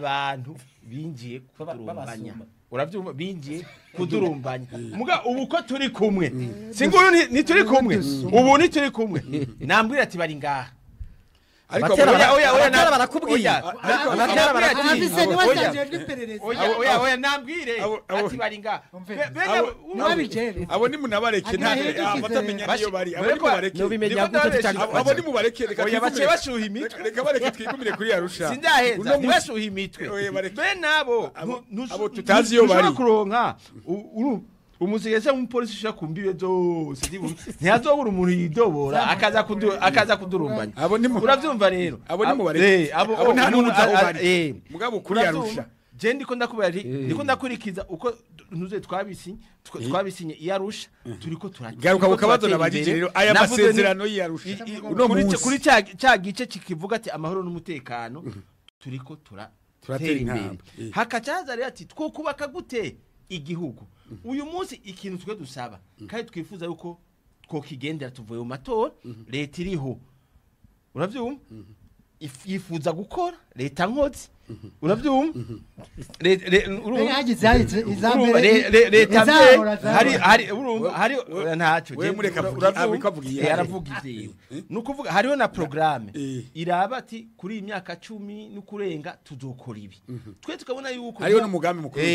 abantu binjiye kudurumbanya uravyumva binjiye kudurumbanya muga ubu ko turi kumwe singuru ntituri kumwe ubu ntituri kumwe nambwira ati bari ngaha ariko oya barakubwiye abatera oya nambwire ati bari ngaha abo ni munabareke nta abatamenya niyo bari abo ni mubareke abo ni mubareke oya bace bashuha imitwe reka bareke twigumire kuri Arusha sindaheza ntibashuha imitwe be nabo abo tutazi yo bari kuronka umusigese umupolisi ushaka kumbiwe zose ntiyazobura umuntu yidobora akaza kudurumbanya uravyumva rero abo ni mubareke abo nta n'umuntu bari mugabo kuri Arusha je ndiko ndakubari ndiko ndakurikiza uko ntuze twabisinye iyarusha turiko garuka bukabazo nabajije rero aya masezerano y'Arusha kuri cya gice kikivuga ati amahoro n'umutekano turiko turatera imbere hakacaza rero ati two kubaka gute igihugu uyu munsi ikintu twe dusaba kandi twifuza yuko twokigendera tuvuye mu matora leta iriho uravyumva yifuza gukora leta nkozi uravyumva leta hari urumva hari ntaco we mureka uravuga yaravugiye nukuvuga hariho na programme iraba ati kuri imyaka 10 n'ukurenga tuzokora ibi twe tukabona yuko hariho n'umugambi mukuru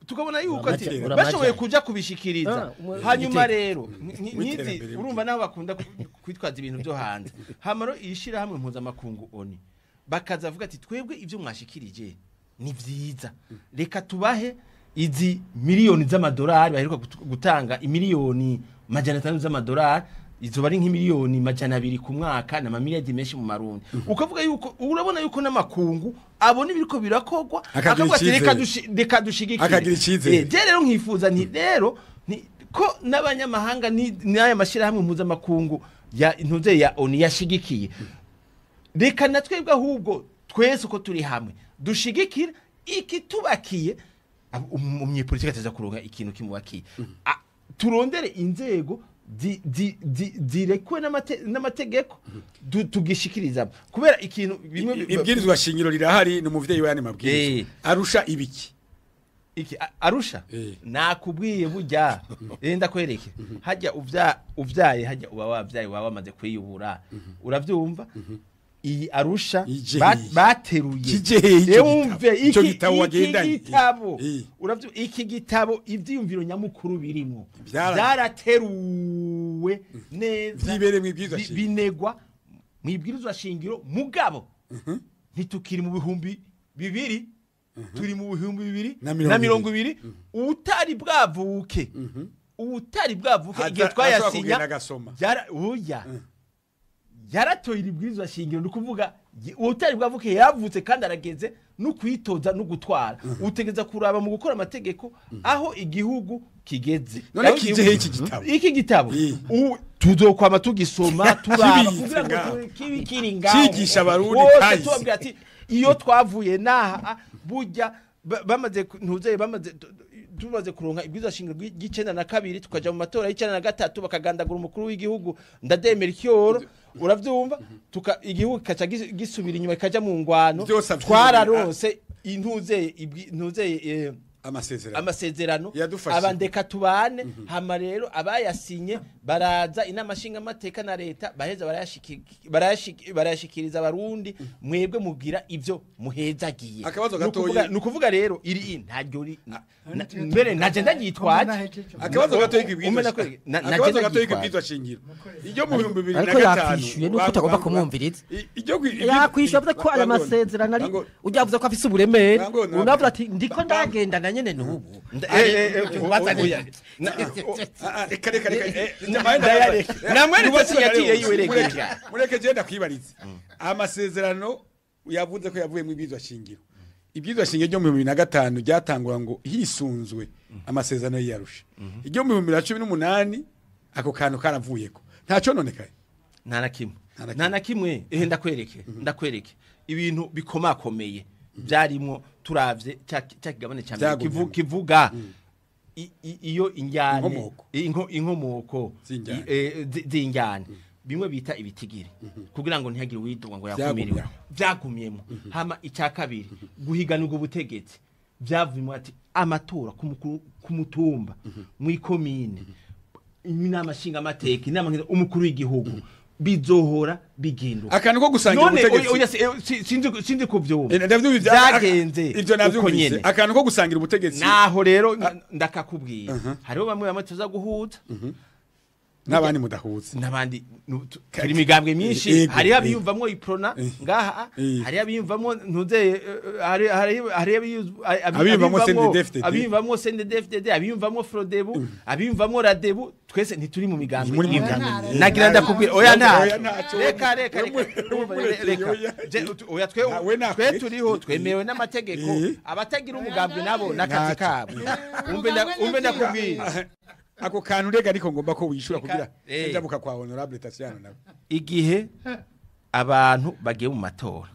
tukabona yuko ati bashoboye kuja kubishikiriza hanyuma rero nyizi urumva naho bakunda kwitwaza ibintu byo hanze hamaro irishira hamwe mpuzamakungu oni bakaza avuga ati twebwe ivyo mwashikirije ni vyiza reka tubahe izi miliyoni z'amadolari baheruka gutanga imiliyoni majana 5 z'amadolari izo bari nk'imiliyoni majana 2 ku mwaka na mamiliyadi menshi mu marundi ukavuga yuko urabona yuko n'amakungu abona ibiriko birakogwa akavuga ati reka dushigikire akagira icizere rero nkifuza nti rero ko n'abanyamahanga n'aya mashira hamwe mpuzamakungu ya ntuze ya oni yashigikiye reka natwebwe ahubwo twese uko turi hamwe dushigikira ikitubakiye umunyepolitike ataza kuronka ikintu kimubakiye turondere inzego direkwe n'amategeko tugishikiriza kubera ikintu bimwe ibwirizwa shingiro rirahari no muvyeyi wayane mabwiriza Arusha ibiki iki Arusha nakubwiye burya enda kwereke hajya uvyaye hajya uba wavyaye waba wamaze kwiyubura uravyumva iyi Arusha bateruye yumve iki gitabo uravyo iki gitabo ivyiyumviro nyamukuru birimo byarateruwe neza binegwa mwibwirizwa shingiro mugabo ntitukiri mu bihumbi 2 turi mu bihumbi 2020 utari bwavuke igihe twayasinya yaratoye ibwirizwa shingiro nukuvuga utari bwavuke yavutse kandi arageze no kwitoza no gutwara utegeza kuraba mu gukora amategeko aho igihugu kigeze none kijehe iki gitabo tuzokwama tugisoma turaba kugira ngo kibikiri ngaho cigisha abarundi kahise tubabwira ati iyo twavuye naha burya bamaze ntuzeye tumaze kuronka ibwirizwa shingiro y'icenda na kabiri tukaja mu matora y'icenda na gatatu bakagandagura umukuru w'igihugu ndademera ikioro uravyumva igihugu kaca gisubira inyuma kaja mu ngwano twararose intuzeye amasezerano abandeka tubane hama rero abayasinye baraza inamashinga amateka na leta baheza barayashikiriza abarundi mwebwe mugira ivyo muhezagiye nukuvuga rero iri ntaryo mbere naje ndagitwaje akabazo gatoyi kibwizwa shingiro iyo mu 2005 ariko yakwishuye nuko utagomba kumwumviriza yakwishuye avuze ko ari amasezerano ari ujavuze ko afise uburemere unavuga ati ndiko ndagendana nyene nubu mureke genda kwibariza amasezerano yavuze ko yavuye mu ibizwa shingiro ibizwa shingiro ryo mu 2005 ryatangwa ngo hisunzwe amasezerano y'Arusha iryo mu 2018 ako kantu karavuyeko ntaco nonekaye nta na kimwe ndakwereke ibintu bikomakomeye byarimo turavye cyakigabane cyane kivuga iyo injyane inkomoko z'injyane bimwe bita ibitigiri kugira ngo ntihagire uwidoga ngo yakumiriwe byagumyemo hama icya kabiri guhiganirwa ubutegetsi byavumwe ati amatora ku mutumba mu ikomine inama nshinga amateka inama umukuru w'igihugu bizohora bigenduka akantu ko gusangira ubutegetsi sinzi kuvyumva byagenze ivyo navyumvise akantu ko gusangira ubutegetsi naho rero ndakakubwira hariho bamwe tuza guhuza nabandi mudahuza nabandi kari imigambwe myinshi hari abiyumvamwo iprona ngaha hari abiyumvamwo ntuze hari abiyumvamwo CNDD-FDD abiyumvamwo Frodebu abiyumvamwo Radebu twese ntituri mu migambwe nagira ndakubwira oya nta reka oya twe turiho twemewe n'amategeko abatagira umugambwe nabo nakazi kabo umbe ndakubwira ako kantu rega ariko ngomba ko wishura kugira njabuka kwa honorable Tatiana nawe igihe abantu bagiye mu matora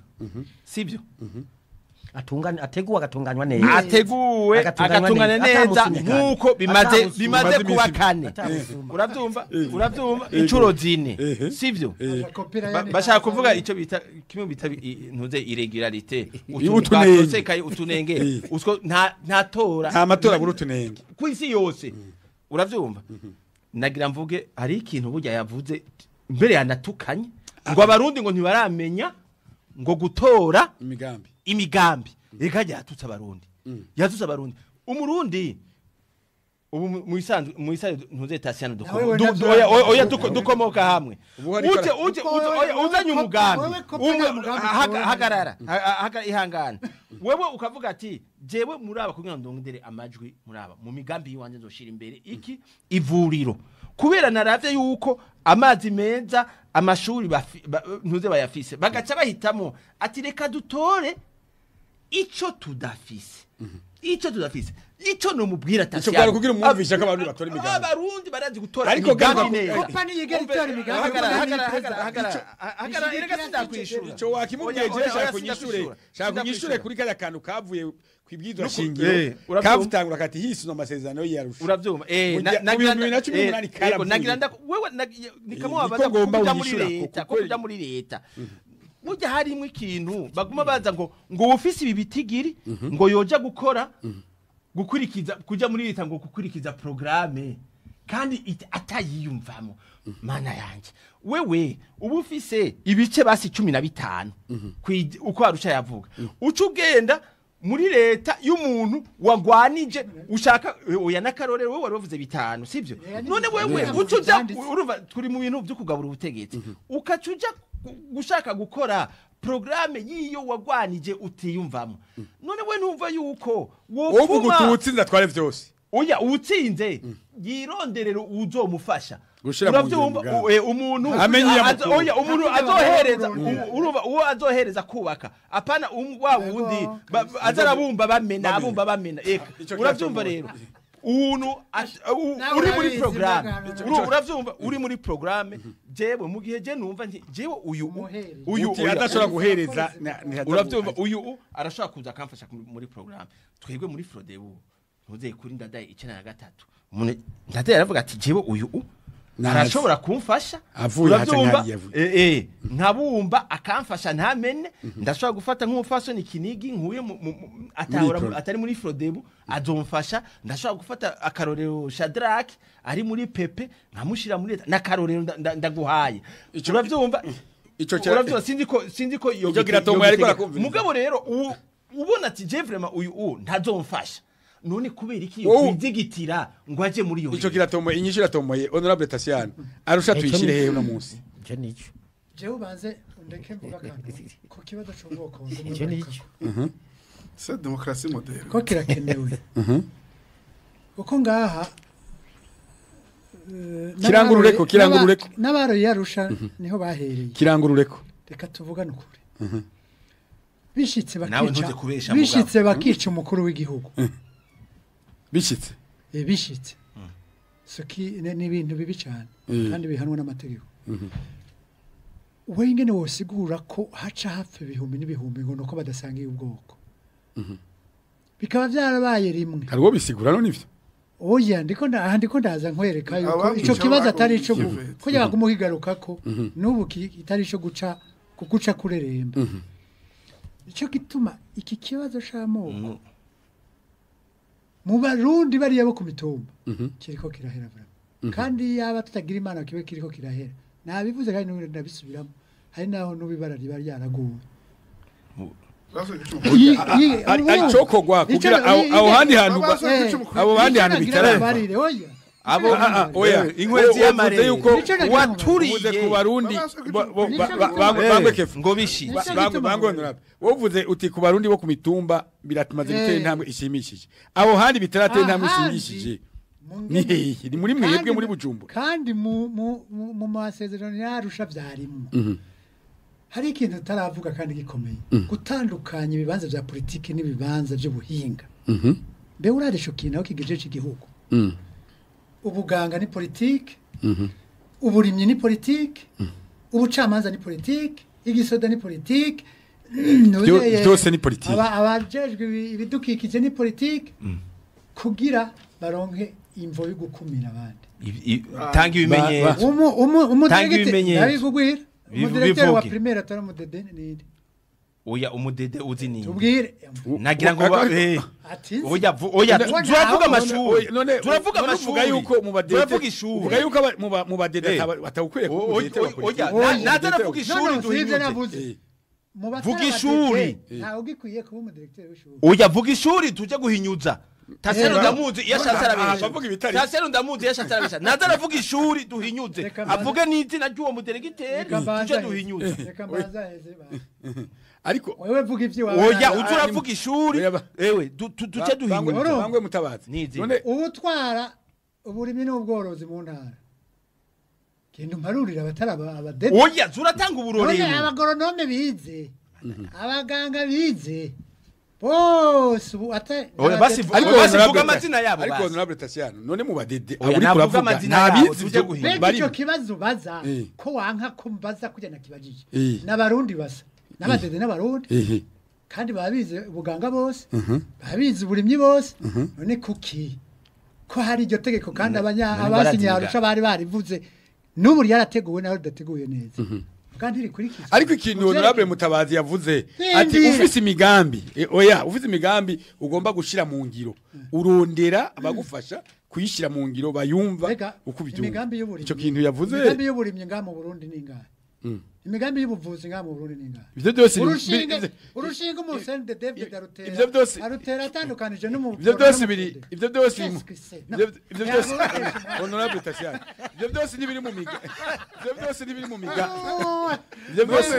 sibyo ateguwe agatunganywa neza ateguwe agatunganywa neza nkuko bimaze kuba kane uravyumva incuro zine sivyo bashaka kuvuga ico bita kimwe bita ntuze irregularité utunenge usko nta tora nta matora burutunenge kwisi yose uravyumva nagira mvuge hari ikintu burya yavuze mbere yanatukanye ngo abarundi ngo ntibaramenya ngo gutora imigambi reka yatutse abarundi umurundi ubu mu isanzwe ntuze Tatiana oya dukomoka hamwe uje uzanye umugambi hagarara ihangana wewe ukavuga ati jewe muraba kugira ngo ndongere amajwi muraba mu migambi yiwanje nzoshira imbere iki ivuriro kubera naravye yuko amazi meza amashuri ntuze bayafise bagaca bahitamo ati reka dutore ico tudafise ico no mubwira Tatiana ico kugira umwumvisha ko abantu batora imigambi abarundi barazi gutora ariko imigambi kopani yigera itora imigambi hagara erega sindakwishura ico wakimubyeje shaka kunyishure kuri kaya kantu kavuye kwibwizwa shingiro kavutangura kati hisuna amasezerano yarusha uravyumva nagira wewe nikamubabaza kuja muri leta mujya harimo ikintu baguma baza ngo ufise ibi bitigiri ngo yoja gukora gukurikiza kuja muri leta ngo gukurikiza programme kandi atayiyumvamo mana yanje wewe ubu ufise ibice basi 15 uko arusha yavuga uca ugenda muri leta y'umuntu wagwanije ushaka oya nakarorero wewe waruvuze bitanu sivyo none wewe ucuja urumva turi mu bintu byo kugabura ubutegetsi ukacuja gushaka gukora programme yiyo wagwanije utiyumvamo none we ntumva yuko wovuga ututsinda tware vyose oya utsinze yironderero uzomufasha uravyumva umuntu oya umuntu azohereza urumva uwo azohereza kubaka apana wa wundi azarabumba bamena uravyumva rero umuntu uri muri programme uravyumva uri muri programme jewe mu gihe je numva nti jewe uyu adashobora guhereza uravyumva uyu arashaka kuza akamfasha muri programme twebwe muri Frodebu ntuze kuri ndadaye 93 umuntu ndadaye aravuga ati jewe uyu arashobora kumfasha uravyumva nkabumba akamfasha ntamene ndashobora gufata nk'umufasoni kinigi nkuye atari muri Frodebu azomfasha ndashobora gufata akarorero Shadrack ari muri Pepe nkamushira muri leta nakarorero ndaguhaye uravyumva uravyumva sinzi ko iyo giratongo yariko arakumva mugabo rero ubona ati je vraiment uyu ntazomfasha none kubera iki kwizigitira ngo aje muri yo ico kiratomo inyishira tomoye honorable Tatiana arusha tuyishire hehe no munsi je nico je ubanze ndeke mvuga ko kibazo cy'ubwoko je nico c'est démocratie moderne ko kirakenewe uko ngaha kirangurureko nabaro yarusha niho bahereye kirangurureko reka tuvugane ukuri bishitse bakica umukuru w'igihugu bishitse soki ni ibintu bibi cyane kandi bihanwa n'amategeko we ingene wosigura ko haca hapfa ibihumbi n'ibihumbi ngo nuko badasangiye ubwoko bikaba byarabaye rimwe hari uwo bisigura no nivyo oya ndiko ndaza nkwereka yuko ico kibazo atari ico kujya kumuhigarukako n'ubu kitari ico guca kureremba ico gituma iki kibazo c'amoko mu barundi bari yabo ku mitumba kiriko kirahera kandi yaba tutagira imana kibe kiriko kirahera nabivuze kandi n'ubu ndabisubiramo hari naho n'ubibara riba ryaraguwe aricokogwa kugira aho handi hantu bitaraba abo oya inkwezi y'amarere yuko waturiye ku barundi ngo bishi bangondora wovuze uti ku barundi bo ku mitumba biratumaze gutera intambwe ishimishije aho handi bitaratera intambwe ishimishije ni muri mwebwe muri Bujumbura kandi mu masezerano yarusha vyarimo hari ikintu utaravuga kandi gikomeye gutandukanya ibibanza vya politiki n'ibibanza by'ubuhinga mbe urarisho kintu aho kigejeje igihugu ubuganga ni politiki uburimyi ni politiki ubucamanza ni politiki igisoda ni politiki byose ni politiki abajejwe ibidukikije ni politiki kugira baronke imvo yo gukumira abandi tanga ibimenyetso tanga ibimenyetso umudirekteur wa primaire atari umudede ninde oya umudede uzi ni tubwire nagira ngo oya turavuga amashuri turavuga amashuri yuko mu badede turavuga ishuri uvuga yuko mu badede batakwiye oya nataravuga ishuri duhinyuze vuga ishuri ntawe ugikwiye kuba umudirekteur w'ishuri oya vuga ishuri tuje guhinyuza Tasero ndamuzi yashatse arabesha avuga ibitari Tasero ndamuzi yashatse arabesha nazaravuga ishuri duhinyuze avuga n'izina ry'uwo mudelegiteri tuje duhinyuze reka mbaza heze ba ariko wewe vuga ivyo wawe oya uturavuga ishuri ewe tuje duhinyuze bangwe mutabazi none ubutwara uburimyi n'ubworozi mu ntara kindi mparurira abataraba abadede oya zuratanga uburorero none abagoronome bize abaganga bize bose basi vuga amazina yabo ariko honorable Tasiano none mu badede aburi kuravuga ntabizi bari ico kibazo baza ko wanka ko mbaza kujya nakibajije n'abarundi basa n'abadede n'abarundi kandi babize ubuganga bose babize uburimyi bose none kuki ko hari iryo tegeko kandi abasinyarusha bari barivuze n'ubu yarateguwe naho ridateguye neza kandi rikurikiza ariko ikintu honorable Mutabazi yavuze ati ufise imigambi oya ufise imigambi ugomba gushira mu ngiro urondera abagufasha kuyishira mu ngiro bayumva uko bibyumva ico kintu yavuze imigambi y'uburimyi nga mu Burundi ningahe imigambi y'ubuvuzi nga mu Burundi ningahe ivyo byose urushinga mu Sende David Arutera ivyo byose Arutera atandukanije no mu ivyo byose honorable Tasiano ivyo byose nibiri mu miga ivyo byose nibiri mu miga ivyo byose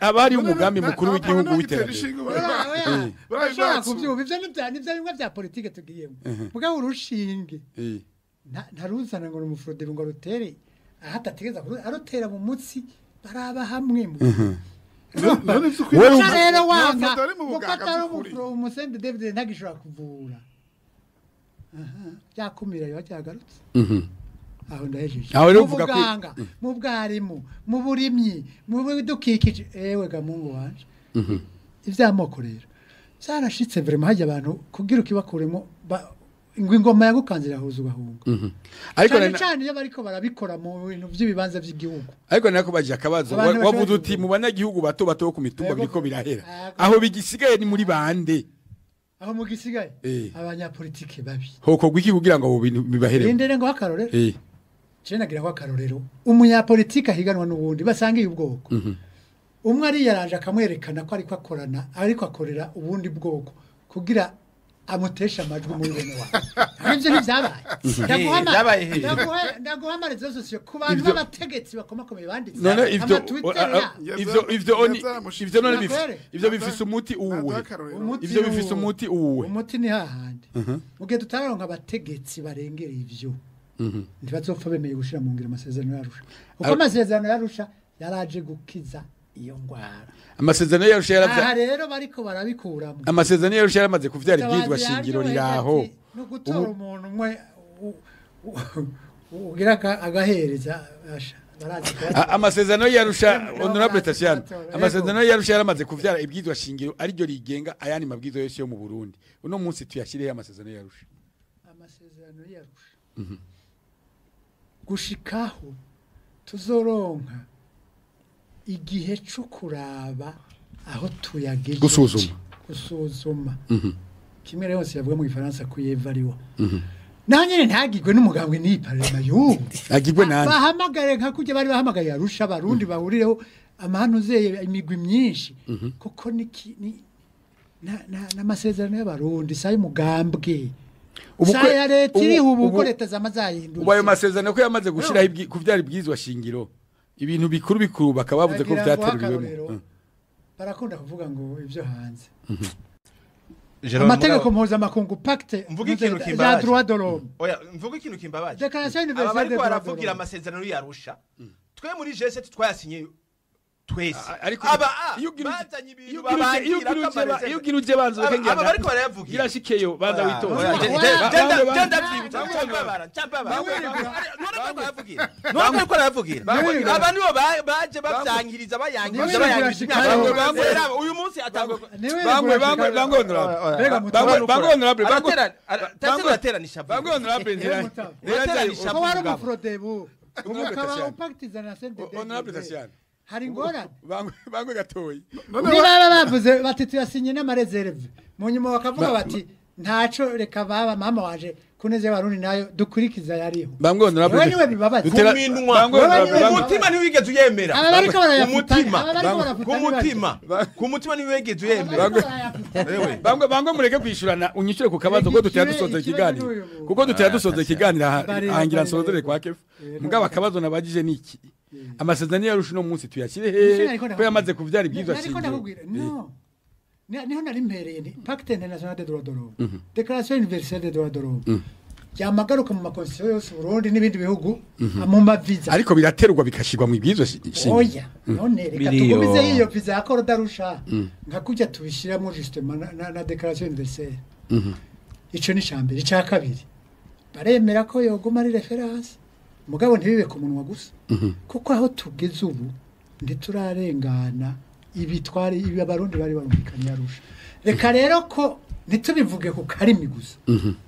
abari umugambi mukuru w'igihugu w'iterambere barashaka kubyumva ivyo nivyo bimwe bya politike tugiyemo mugabo urushinge ntaruzana ngo umufrode ngo rutere ahatategeza arutera mu mutsi baraba hamwe mu rero wanga ukatara umusende David ntagishobora kuvura byakumira yo cyagarutse aho ndahejeje aho rero uvuga ko mu bwarimu mu burimyi mu bidukikije ewe gamungu wanje ivyamoko rero zarashitse vraiment hajya abantu kugira ukibakuremo ingoma yagukanzira huzu gahunga ariko cyane iyo bariko barabikora mu bintu by'ibibanza by'igihugu ariko nako baje akabazo wavuze uti mu banyagihugu bato bato ku mitumba biriko birahera aho bigisigaye ni muri bande aho mu gisigaye abanyapolitike babi hoko gwiki kugira ngo abo bintu bibahere ndende ngo akarorero nagira ko akarorero umunyapolitike ahiganwa n'ubundi basangiye ubwoko umwe ari yaranje akamwerekana ko ariko akorana ariko akorera ubundi bwoko kugira amutesha amajwi muri bene wa ivyo nivyabaye ndaguhamariza sosiyo ku bantu b'abategetsi bakomakomeye banditse none ivyo bifise umuti uwuwe ivyo bifise umuti uwuwe umuti ni hahandi mugihe tutaronka abategetsi barengera ivyo ntibazopfa bemeye gushira mu ngiro amasezerano yarusha uko amasezerano yarusha yaraje gukiza iyo ngwara amasezerano yarusha yaravya rero bariko barabikuramo amasezerano yarusha yaramaze kuvyara ibyizwa shingiro riraho no gutora umuntu umwe ugira agahereza amasezerano yarusha honorable Tasiano amasezerano yarusha yaramaze kuvyara ibyizwa shingiro ari ryo rigenga ayani mabwizo yose yo mu Burundi uno munsi tuyashiriye amasezerano yarusha amasezerano yarusha gushikaho tuzoronka igihe cyo kuraba aho tuyagejeje gusuzuma kimwe rero yavuga mu Gifaransa ko yevariwa nanye ntagirwe n'umugambwe ni parlement y'ubu agirwe nande bahamagare nka kujya bari bahamagaye arusha abarundi bahurireho amahano zeye imigwi myinshi kuko ni n'amasezerano y'abarundi sai mugambwe saya leta iriho ubu leta zamazahinduye ubayo masezerano ko yamaze gushiraho kuvyari bwizwa shingiro ibintu bikuru bakabavuze ko vyateruriwemo barakunda kuvuga ngo ivyo hanze amategeko mpuzamakungu pacte ya droit de l'homme oya mvuga ikintu kimbabaje déclaration universelle des droits de l'homme amasezerano y'Arusha twe muri G7 twayasinye twese iyo ugiruje banzo kengera aba bariko barayavugira irashikeyo banza witora aba nibo baje bavyangiriza bayangiriza uyu munsi atangwa hari ngora bangwe gatoyi niba bavuze bati tuyasinye n'amareserve mu nyuma bakavuga bati ntaco reka baba mama waje kuneze y'abarundi nayo dukurikiza yariho bangwe niwe niwe bibabaza kuminwa umutima ntiwigeze uyemera umutima ntiwigeze uyemera bangwe mureke kwishurana unyishure ku kabazo ko dutera dusoza ikiganiro kuko dutera dusoza ikiganiro hangira nsozere kwa kefu mugaba akabazo nabagije niki amasezerano y'Arusha no munsi tuyashyire he ko yamaze kuvyara ibyizwa shingiro niho nari mpereye ni pacte internationale des droits de l'homme déclaration universelle des droits de l'homme byamagaruka mu makonstitution yose Burundi n'ibindi bihugu mu maviza ariko biraterwa bikashirwa mu ibyizwa shingiro oya none reka tugumize iyo viza ya Accord d'Arusha nka kujya tubishiramo justement na déclaration universelle ico ni chambere cya kabiri baremera ko yoguma ari reference mugabo ntibibe ku munwa gusa kuko aho tugeze ubu nditurarengana ibitware ibi abarundi bari barumvikanye Arusha reka rero ko ntitubivuge ku karimi gusa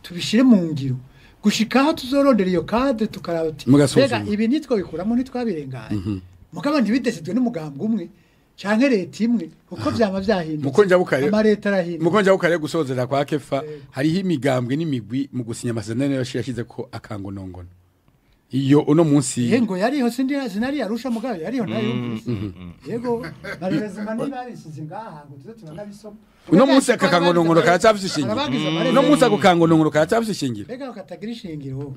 tubishire mu ngiro gushikaho tuzorondera iyo cadre tukarabati mbega ibi nitwo bikuramo nitwabirenganye mugabo ntibidesidwe n'umugambwe umwe canke leta imwe uko vyama vyahindutse amareta arahindutse mukonja bukare gusozera kwa kefa hariho imigambwe n'imigwi mu gusinya amasezerano yashize ko akangonongono iyo uno munsi yego yariho sinari Arusha mugabo yariho nayo yego barezima ni barisize ngaha ngo tuze tunabisoma uno munsi akakangonongono kacyafise ishingiro uno munsi akakangonongono kacyafise ishingiro rega katagira ishingiro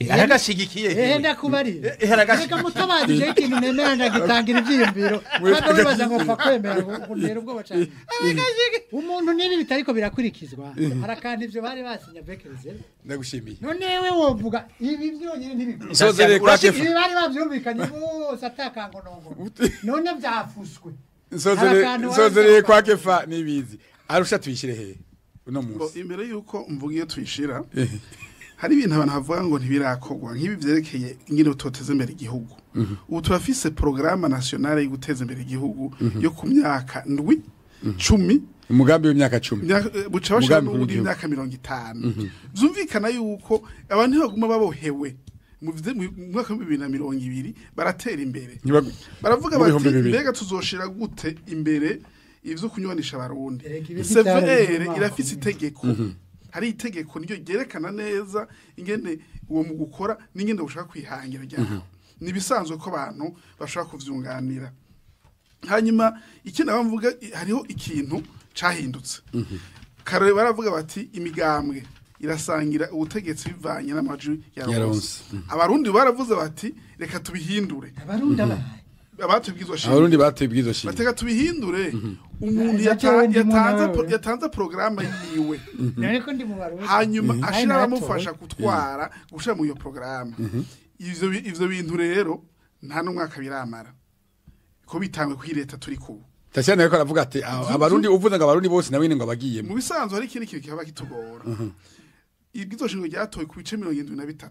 aragashigikiye ndakubari reka mutabadije ikintu nemera ndagitangira ivyiyumviro kandi bibaza ngo fa kwemera ndero ubwo bacanye umuntu nibi bitariko birakurikizwa harakandi ivyo bari basinya bekereze ndagushimiye none we wovuga ibi byonyine ntibikora sozere kwa kefa ibi bari bavyumvikanye bose atakangonongo none byafuswe sozere kwa kefa nibizi Arusha tuyishire he uno munsi imbere yuko mvugiye tuyishira hari ibintu abantu bavuga ngo ntibirakorwa nk'ibi vyerekeye ingene utoteza imbere igihugu ubu turafise programme nationale yo guteza imbere igihugu yo ku myaka 10 umugambi w'imyaka 10 buca bashaka n'uri imyaka 50 zumvikana yuko abantu baguma babohewe mu mwaka wa 2020 baratera imbere baravuga bati mbega tuzoshira gute imbere ivyo kunywanisha abarundi CVR irafise itegeko hari itegeko niyo gerekana neza ingene uwo mu gukora n'ingene ushaka kwihangira ryaho nibisanzwe ko abantu bashaka kuvyunganira hanyuma ikindi bamvuga hariho ikintu cahindutse kare baravuga bati imigambwe irasangira ubutegetsi bivanye n'amajwi ya Ronse abarundi baravuze bati reka tubihindure abarundi abatubwizwa shingiro abarundi batubwizwa shingiro bateka tubihindure umuntu yatanze programme yiwe nariko ndi mu barundi hanyuma ashira bamufasha gutwara gushira mu iyo programme ivyo bintu rero nta n'umwaka biramara ko bitangwe kuri leta turi kubu Tashana yuko aravuga ati abarundi uvuze ngo abarundi bose nawe ngo abagiye mu bisanzwe hari ikindi kintu kiba kitugora ibwizo shingiro ryatoye ku bice 73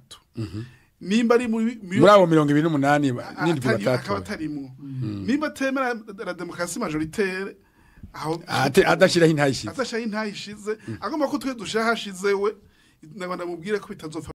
nimba ari muri abo 28 n'indi batatu akabatarimo nimba temera la démocratie majoritaire aho adashiraho intayishize agomba ko twe dushahashizewe ndabona mubwire ko bitazopfa